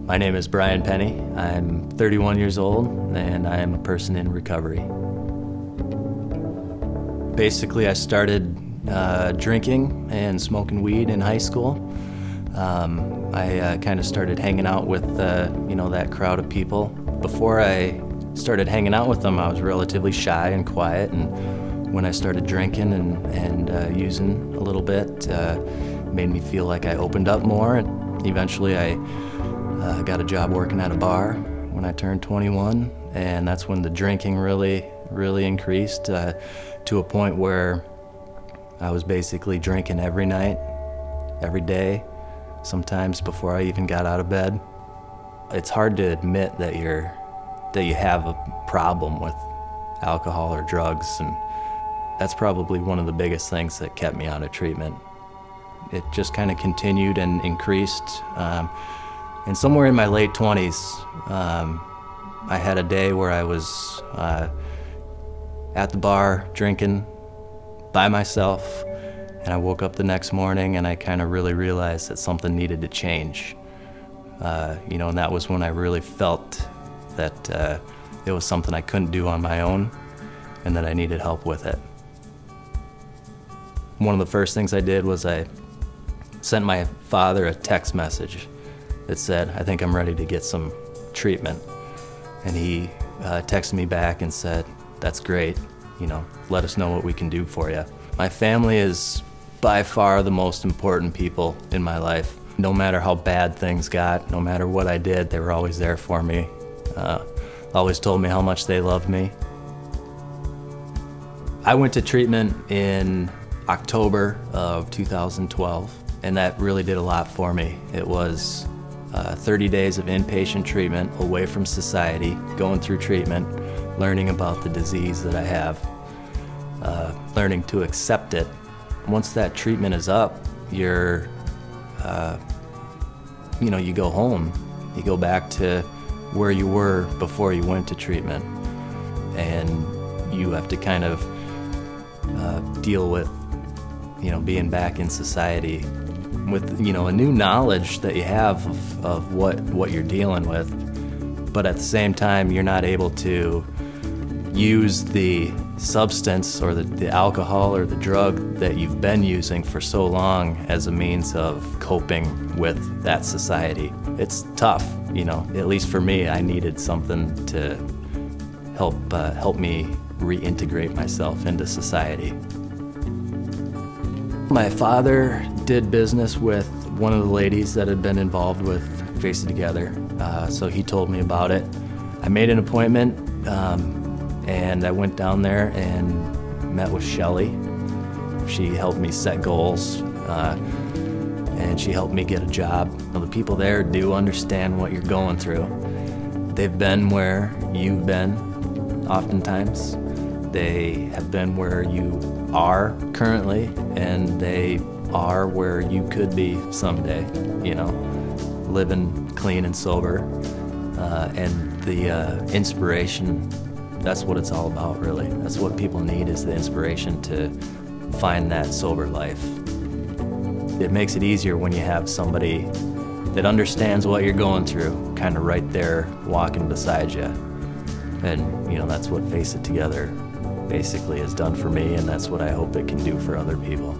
My name is Brian Penney. I'm 31 years old and I am a person in recovery. Basically, I started drinking and smoking weed in high school. I kind of started hanging out with that crowd of people. Before I started hanging out with them, I was relatively shy and quiet, and when I started drinking and using a little bit, it made me feel like I opened up more, and eventually I got a job working at a bar when I turned 21, and that's when the drinking really increased to a point where I was basically drinking every night, every day, sometimes before I even got out of bed. It's hard to admit that you have a problem with alcohol or drugs, and that's probably one of the biggest things that kept me out of treatment. It just kind of continued and increased. And somewhere in my late 20s, I had a day where I was at the bar drinking by myself, and I woke up the next morning and I kind of really realized that something needed to change. And that was when I really felt that it was something I couldn't do on my own and that I needed help with it. One of the first things I did was I sent my father a text message that said, "I think I'm ready to get some treatment." And he texted me back and said, "That's great, let us know what we can do for you." My family is by far the most important people in my life. No matter how bad things got, no matter what I did, they were always there for me. Always told me how much they loved me. I went to treatment in October of 2012, and that really did a lot for me. It was 30 days of inpatient treatment away from society, going through treatment, learning about the disease that I have, learning to accept it. Once that treatment is up, you go home. You go back to where you were before you went to treatment, and you have to kind of deal with being back in society with a new knowledge that you have of what you're dealing with, but at the same time you're not able to use the substance or the alcohol or the drug that you've been using for so long as a means of coping with that society. It's tough, at least for me. I needed something to help me reintegrate myself into society. My father did business with one of the ladies that had been involved with Face It Together, so he told me about it. I made an appointment, and I went down there and met with Shelly. She helped me set goals, and she helped me get a job. The people there do understand what you're going through. They've been where you've been, oftentimes. They have been where you are currently, and they are where you could be someday, living clean and sober. And the inspiration, that's what it's all about, really. That's what people need, is the inspiration to find that sober life. It makes it easier when you have somebody that understands what you're going through, kind of right there walking beside you. And, that's what Face It Together basically has done for me, and that's what I hope it can do for other people.